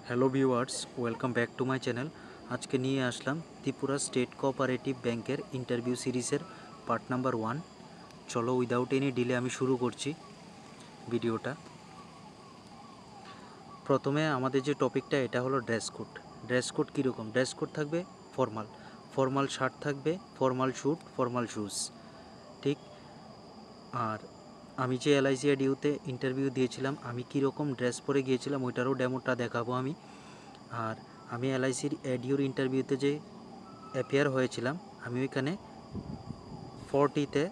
Hello viewers, welcome back to my channel. আজকে নিয়ে আসলাম Tripura state cooperative ব্যাংকের ইন্টারভিউ সিরিজের পার্ট নাম্বার 1। চলো উইদাউট এনি ডিলে আমি শুরু করছি ভিডিওটা। প্রথমে আমাদের যে টপিকটা এটা হলো ড্রেস কোড। ড্রেস কোড কীরকম? ড্রেস কোড থাকবে ফর্মাল শার্ট থাকবে, ফর্মাল স্যুট, ফর্মাল শ্যুজ, ঠিক। আর আমি যে LIC ADU-তে ইন্টারভিউ দিয়েছিলাম, আমি কীরকম ড্রেস পরে গিয়েছিলাম ওইটারও ডেমোটা দেখাবো আমি। আর আমি LIC ADU-র ইন্টারভিউতে যে অ্যাপিয়ার হয়েছিলাম, আমি ওইখানে 40-তে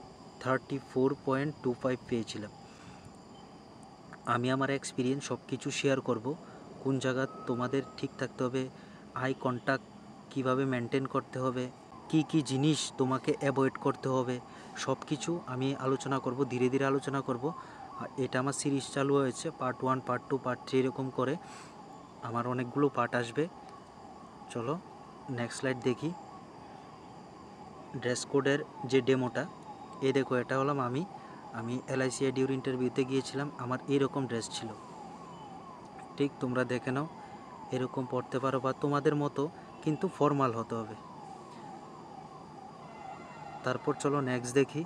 34.25 পেয়েছিলাম। আমি আমার এক্সপিরিয়েন্স সব কিছু শেয়ার করব। কোন জায়গা তোমাদের ঠিক থাকতে হবে, আই কন্ট্যাক্ট কীভাবে মেনটেন করতে হবে, কি কি জিনিস তোমাকে অ্যাভয়েড করতে হবে, সব কিছু আমি আলোচনা করব, ধীরে ধীরে আলোচনা করব। এটা আমার সিরিজ চালু হয়েছে, পার্ট 1, পার্ট 2, পার্ট 3 এরকম করে আমার অনেকগুলো পার্ট আসবে। চলো নেক্সট স্লাইড দেখি। ড্রেস কোডের যে ডেমোটা, এই দেখো, এটা হলাম আমি LIC ADU-র ইন্টারভিউতে গিয়েছিলাম, আমার এইরকম ড্রেস ছিল, ঠিক। তোমরা দেখে নাও, এরকম পড়তে পারো বা তোমাদের মতো, কিন্তু ফর্মাল হতে হবে। তারপর চলো নেক্সট দেখি।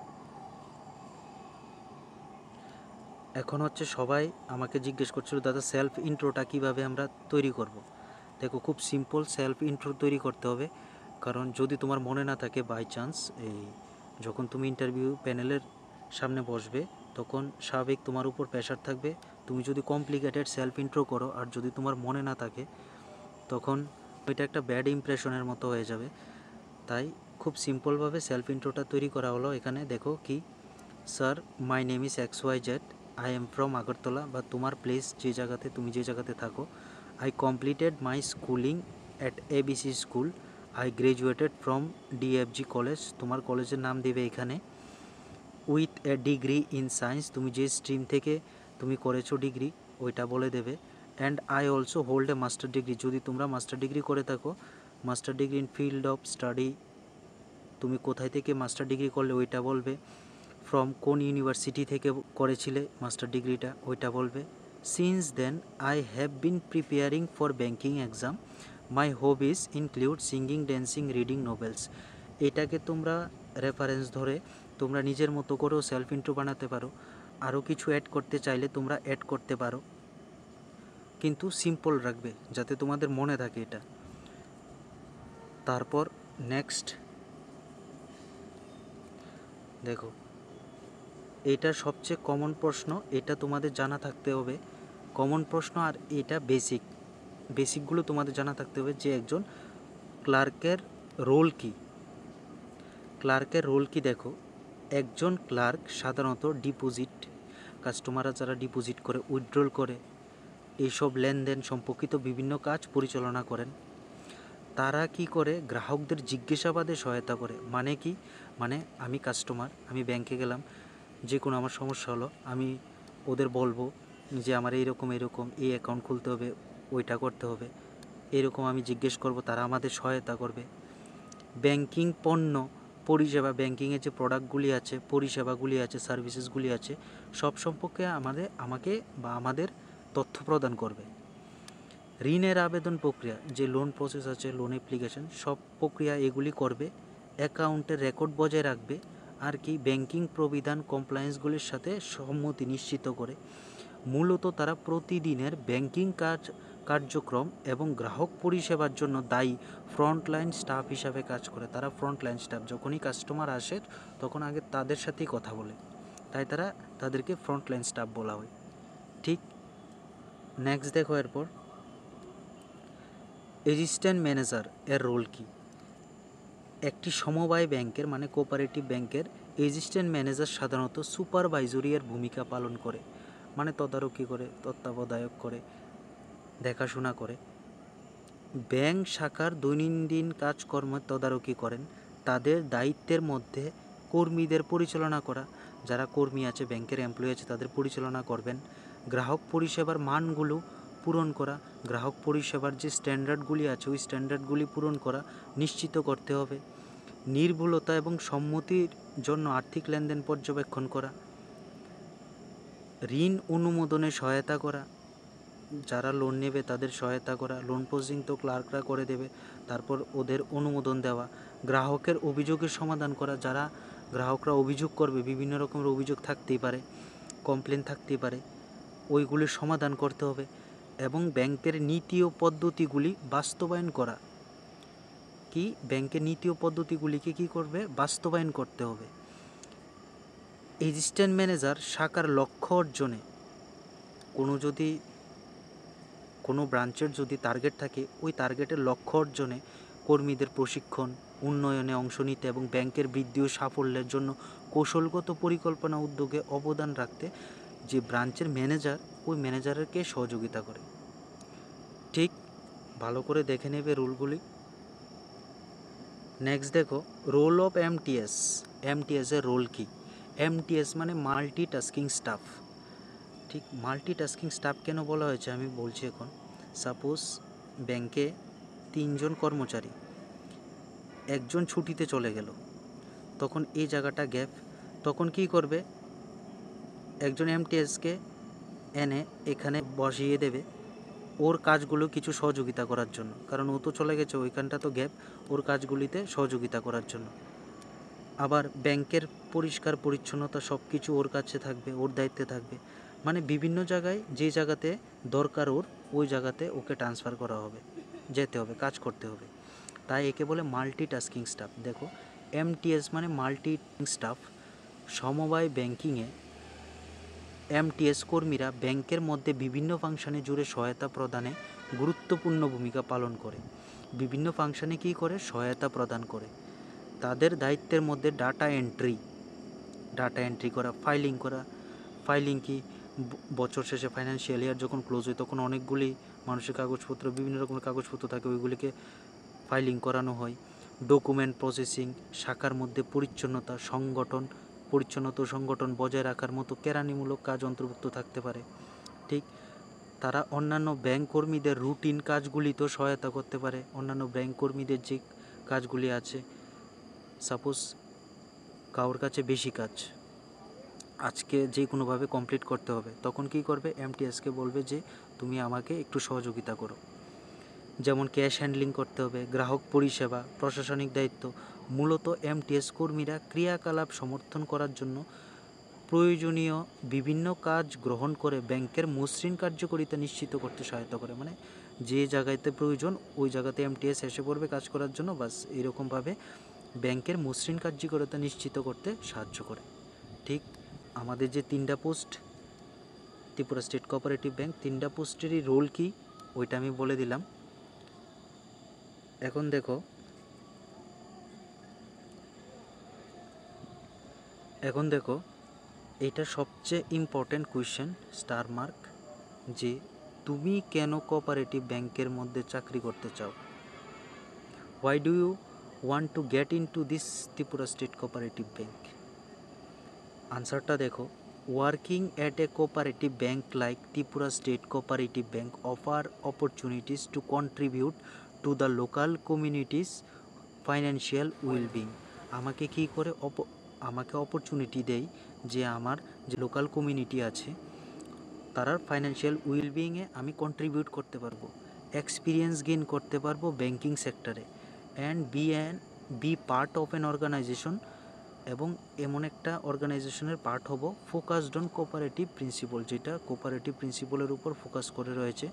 এখন হচ্ছে সবাই আমাকে জিজ্ঞেস করছিল, দাদা সেলফ ইন্ট্রোটা কীভাবে আমরা তৈরি করব। দেখো, খুব সিম্পল সেলফ ইন্ট্রো তৈরি করতে হবে। কারণ যদি তোমার মনে না থাকে, বাই চান্স যখন তুমি ইন্টারভিউ প্যানেলের সামনে বসবে, তখন স্বাভাবিক তোমার উপর প্রেশার থাকবে। তুমি যদি কমপ্লিকেটেড সেলফ ইন্ট্রো করো আর যদি তোমার মনে না থাকে, তখন ওইটা একটা ব্যাড ইমপ্রেশনের মতো হয়ে যাবে। তাই খুব সিম্পলভাবে সেলফ ইন্ট্রোটা তৈরি করা হলো। এখানে দেখো কি, sir my name is XYZ, I am from Agartala, বা তোমার প্লেস যে জায়গাতে, তুমি যে জায়গাতে থাকো। I completed my schooling at ABC school, I graduated from DFG college, তোমার কলেজের নাম দেবে এখানে। With a degree in science, তুমি যে স্ট্রিম থেকে তুমি করেছো ডিগ্রি ওইটা বলে দেবে। And I also hold a master degree, যদি তোমরা মাস্টার ডিগ্রি করে থাকো, master degree in field of study, তুমি কোথায় থেকে মাস্টার ডিগ্রি করলে ওইটা বলবে। ফ্রম কোন ইউনিভার্সিটি থেকে করেছিলে মাস্টার ডিগ্রিটা ওইটা বলবে। Since then I have been preparing for banking exam, my hobbies include singing, dancing, reading novels. এটাকে তোমরা রেফারেন্স ধরে তোমরা নিজের মতো করেও সেলফ ইন্ট্রো বানাতে পারো। আরও কিছু অ্যাড করতে চাইলে তোমরা অ্যাড করতে পারো, কিন্তু সিম্পল রাখবে যাতে তোমাদের মনে থাকে এটা। তারপর নেক্সট দেখো, এটা সবচেয়ে কমন প্রশ্ন, এটা তোমাদের জানা থাকতে হবে। কমন প্রশ্ন, আর এটা বেসিকগুলো তোমাদের জানা থাকতে হবে, যে একজন ক্লার্কের রোল কি। ক্লার্কের রোল কি দেখো, একজন ক্লার্ক সাধারণত ডিপোজিট, কাস্টমাররা যারা ডিপোজিট করে, উইথড্রল করে, এইসব লেনদেন সম্পর্কিত বিভিন্ন কাজ পরিচালনা করেন। তারা কি করে? গ্রাহকদের জিজ্ঞাসাবাদে সহায়তা করে। মানে কি? মানে আমি কাস্টমার, আমি ব্যাংকে গেলাম, যে কোনো আমার সমস্যা হলো, আমি ওদের বলবো যে আমার এইরকম এই অ্যাকাউন্ট খুলতে হবে, ওইটা করতে হবে, এরকম আমি জিজ্ঞেস করব, তারা আমাদের সহায়তা করবে। ব্যাংকিং পণ্য পরিষেবা, ব্যাংকিংয়ের যে প্রোডাক্টগুলি আছে, পরিষেবাগুলি আছে, সার্ভিসেসগুলি আছে, সব সম্পর্কে আমাকে বা আমাদের তথ্য প্রদান করবে। ঋণের আবেদন প্রক্রিয়া, যে লোন প্রসেস আছে, লোন অ্যাপ্লিকেশন, সব প্রক্রিয়া এগুলি করবে। অ্যাকাউন্টের রেকর্ড বজায় রাখবে। আর কি, ব্যাংকিং প্রবিধান কমপ্লায়েন্সগুলির সাথে সম্মতি নিশ্চিত করে। মূলত তারা প্রতিদিনের ব্যাংকিং কার্যক্রম এবং গ্রাহক পরিষেবার জন্য দায়ী ফ্রন্টলাইন স্টাফ হিসাবে কাজ করে। তারা ফ্রন্টলাইন স্টাফ, যখনই কাস্টমার আসে তখন আগে তাদের সাথেই কথা বলে, তাই তাদেরকে ফ্রন্টলাইন স্টাফ বলা হয়, ঠিক। নেক্সট দেখো, এরপর অ্যাসিস্ট্যান্ট ম্যানেজার এর রোল কি। একটি সমবায় ব্যাংকের, মানে কোঅপারেটিভ ব্যাংকের অ্যাসিস্ট্যান্ট ম্যানেজার সাধারণত সুপারভাইজরিয়ার ভূমিকা পালন করে, মানে তদারকি করে, তত্ত্বাবধায়ক করে, দেখাশোনা করে। ব্যাংক শাখার দৈনন্দিন কাজকর্মের তদারকি করেন। তাদের দায়িত্বের মধ্যে কর্মীদের পরিচালনা করা, যারা কর্মী আছে, ব্যাংকের এমপ্লয়ি আছে, তাদের পরিচালনা করবেন। গ্রাহক পরিষেবার মানগুলো পূরণ করা, গ্রাহক পরিষেবার যে স্ট্যান্ডার্ডগুলি আছে ওই স্ট্যান্ডার্ডগুলি পূরণ করা নিশ্চিত করতে হবে। নির্ভুলতা এবং সম্মতির জন্য আর্থিক লেনদেন পর্যবেক্ষণ করা, ঋণ অনুমোদনে সহায়তা করা, যারা লোন নেবে তাদের সহায়তা করা, লোন প্রসেসিং তো ক্লার্করা করে দেবে, তারপর ওদের অনুমোদন দেওয়া, গ্রাহকের অভিযোগের সমাধান করা, যারা গ্রাহকরা অভিযোগ করবে, বিভিন্ন রকমের অভিযোগ থাকতেই পারে, কমপ্লেন থাকতেই পারে, ওইগুলির সমাধান করতে হবে, এবং ব্যাংকের নীতি ও পদ্ধতিগুলি বাস্তবায়ন করা। কি ব্যাংকের নীতি ও পদ্ধতিগুলিকে কী করবে? বাস্তবায়ন করতে হবে। অ্যাসিস্ট্যান্ট ম্যানেজার শাখার লক্ষ্য অর্জনে কোনো ব্রাঞ্চের যদি টার্গেট থাকে, ওই টার্গেটের লক্ষ্য অর্জনে কর্মীদের প্রশিক্ষণ, উন্নয়নে অংশ নিতে এবং ব্যাংকের বৃদ্ধি ও সাফল্যের জন্য কৌশলগত পরিকল্পনা উদ্যোগে অবদান রাখতে যে ব্রাঞ্চের ম্যানেজার, ওই ম্যানেজারকে সহযোগিতা করে। ঠিক ভালো করে দেখে নেবে রুলগুলি। নেক্সট দেখো, রোল অফ এমটিএস। এমটিএসের রোল কী? এমটিএস মানে মাল্টিটাস্কিং স্টাফ। ঠিক মাল্টিটাস্কিং স্টাফ কেন বলা হয়েছে আমি বলছি এখন। সাপোজ ব্যাংকে 3 জন কর্মচারী, একজন ছুটিতে চলে গেল, তখন এই জায়গাটা গ্যাপ, তখন কি করবে? একজন এমটিএসকে এনে এখানে বসিয়ে দেবে ওর কাজগুলো কিছু সহযোগিতা করার জন্য, কারণ ও তো চলে গেছে, ওইখানটা তো গ্যাপ, ওর কাজগুলিতে সহযোগিতা করার জন্য। আবার ব্যাংকের পরিষ্কার পরিচ্ছন্নতা সব কিছু ওর কাছে থাকবে, ওর দায়িত্বে থাকবে, মানে বিভিন্ন জায়গায় যে জায়গাতে দরকার ওই জায়গাতে ওকে ট্রান্সফার করা হবে, যেতে হবে, কাজ করতে হবে, তাই একে বলে মাল্টিটাস্কিং স্টাফ। দেখো এমটিএস মানে মাল্টিটাস্কিং স্টাফ। সমবায় ব্যাংকিংয়ে এমটিএস কর্মীরা ব্যাংকের মধ্যে বিভিন্ন ফাংশনে জুড়ে সহায়তা প্রদানে গুরুত্বপূর্ণ ভূমিকা পালন করে। বিভিন্ন ফাংশনে কী করে? সহায়তা প্রদান করে। তাদের দায়িত্বের মধ্যে ডাটা এন্ট্রি করা, ফাইলিং কি বছর শেষে ফাইন্যান্সিয়াল ইয়ার যখন ক্লোজ হয় তখন অনেকগুলি মানুষের কাগজপত্র, বিভিন্ন রকমের কাগজপত্র থাকে, ওইগুলিকে ফাইলিং করানো হয়। ডকুমেন্ট প্রসেসিং, শাখার মধ্যে পরিচ্ছন্নতা ও সংগঠন বজায় রাখার মতো কেরানিমূলক কাজ অন্তর্ভুক্ত থাকতে পারে। ঠিক তারা অন্যান্য ব্যাংক কর্মীদের রুটিন কাজগুলিতেও সহায়তা করতে পারে। অন্যান্য ব্যাংক কর্মীদের যে কাজগুলি আছে, সাপোজ কারোর কাছে বেশি কাজ আজকে যে কোনোভাবে কমপ্লিট করতে হবে, তখন কি করবে? এমটিএসকে বলবে যে তুমি আমাকে একটু সহযোগিতা করো। যেমন ক্যাশ হ্যান্ডলিং করতে হবে, গ্রাহক পরিষেবা, প্রশাসনিক দায়িত্ব। মূলত এমটিএস কর্মীরা ক্রিয়াকলাপ সমর্থন করার জন্য প্রয়োজনীয় বিভিন্ন কাজ গ্রহণ করে ব্যাংকের মসৃণ কার্যকারিতা নিশ্চিত করতে সহায়তা করে। মানে যে জায়গাতে প্রয়োজন ওই জায়গাতে এমটিএস এসে পড়বে কাজ করার জন্য, বাস এরকমভাবে ব্যাংকের মসৃণ কার্যকারিতা নিশ্চিত করতে সাহায্য করে। ঠিক আমাদের যে 3টা post Tripura state cooperative bank, 3টা পোস্টেরই রোল কী ওইটা আমি বলে দিলাম। এখন দেখো এটা সবচেয়ে ইম্পর্ট্যান্ট কোয়েশ্চেন, স্টার মার্ক, যে তুমি কেন কোঅপারেটিভ ব্যাংকের মধ্যে চাকরি করতে চাও? Why do you want to get into this Tripura state cooperative bank? আনসারটা দেখো, working at a cooperative bank like Tripura state cooperative bank offer opportunities to contribute to the local communities financial wellbeing. আমাকে কী করে আমাকে অপরচুনিটি দেয় যে আমার যে লোকাল কমিউনিটি আছে তার ফাইন্যান্সিয়াল ওয়েলবিংয়ে আমি কন্ট্রিবিউট করতে পারবো, এক্সপিরিয়েন্স গেইন করতে পারবো ব্যাংকিং সেক্টরে, and be part of an organization, এবং এমন একটা অর্গানাইজেশনের পার্ট হব ফোকাসড অন কোঅপারেটিভ প্রিন্সিপল, যেটা কোঅপারেটিভ প্রিন্সিপলের উপর ফোকাস করে রয়েছে,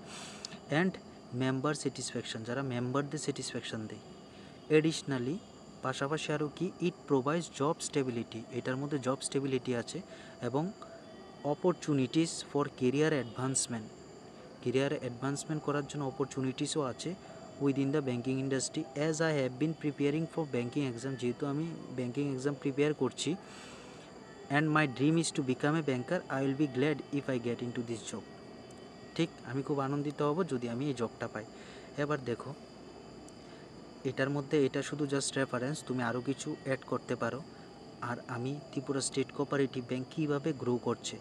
অ্যান্ড মেম্বার স্যাটিসফ্যাকশন, যারা মেম্বারদের স্যাটিসফ্যাকশন দেয়। এডিশনালি পাশাপাশি আরও কি, ইট প্রোভাইডস জব স্টেবিলিটি, এটার মধ্যে জব স্টেবিলিটি আছে, এবং অপরচুনিটিস ফর কেরিয়ার অ্যাডভান্সমেন্ট করার জন্য অপরচুনিটিসও আছে within the banking industry. As I have been preparing for banking exam, যেহেতু আমি ব্যাঙ্কিং এক্সাম প্রিপেয়ার করছি, and my dream is to become a banker, I will be glad if I get into this job. ঠিক আমি খুব আনন্দিত হব যদি আমি এই জবটা পাই। এবার দেখো এটার মধ্যে এটা শুধু জাস্ট রেফারেন্স, তুমি আরও কিছু অ্যাড করতে পারো। আর আমি ত্রিপুরা স্টেট কোঅপারেটিভ ব্যাংক কীভাবে গ্রো করছে,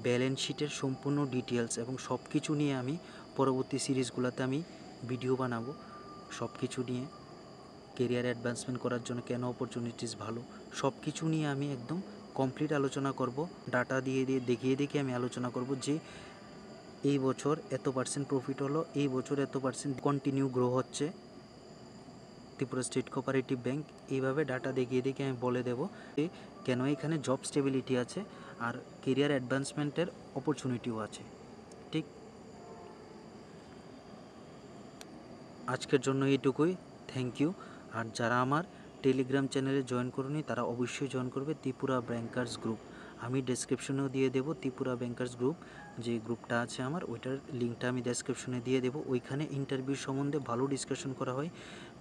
ব্যালেন্স শিটের সম্পূর্ণ ডিটেলস এবং সব কিছু নিয়ে আমি পরবর্তী সিরিজগুলোতে আমি ভিডিও বানাবো, সব কিছু নিয়ে কেরিয়ার অ্যাডভান্সমেন্ট করার জন্য কেন অপরচুনিটিস ভালো, সব কিছু নিয়ে আমি একদম কমপ্লিট আলোচনা করব, ডাটা দিয়ে দেখিয়ে আমি আলোচনা করব যে এই বছর এত পার্সেন্ট প্রফিট হলো, এই বছর এত পার্সেন্ট কন্টিনিউ গ্রো হচ্ছে ত্রিপুরা স্টেট কোঅপারেটিভ ব্যাংক। এইভাবে ডাটা দেখিয়ে দেখিয়ে আমি বলে দেবো কেন এখানে জব স্টেবিলিটি আছে আর কেরিয়ার অ্যাডভান্সমেন্টের অপরচুনিটিও আছে। ঠিক, আজকের জন্য এইটুকুই। Thank you. আর যারা আমার টেলিগ্রাম চ্যানেলে জয়েন করুনি তারা অবশ্যই জয়েন করবে, ত্রিপুরা ব্যাংকার্স গ্রুপ। আমি ডেসক্রিপশনেও দিয়ে দেবো ত্রিপুরা ব্যাংকার্স গ্রুপ যে গ্রুপটা আছে আমার, ওইটার লিঙ্কটা আমি ডেসক্রিপশনে দিয়ে দেবো। ওইখানে ইন্টারভিউ সম্বন্ধে ভালো ডিসকাশন করা হয়।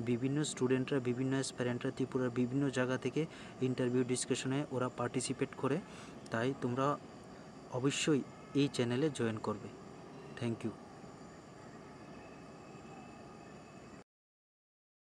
বিভিন্ন স্টুডেন্টরা, বিভিন্ন অ্যাসপিরেন্টরা ত্রিপুরার বিভিন্ন জায়গা থেকে ইন্টারভিউ ডিসকাশনে ওরা পার্টিসিপেট করে। তাই তোমরা অবশ্যই এই চ্যানেলে জয়েন করবে। Thank you.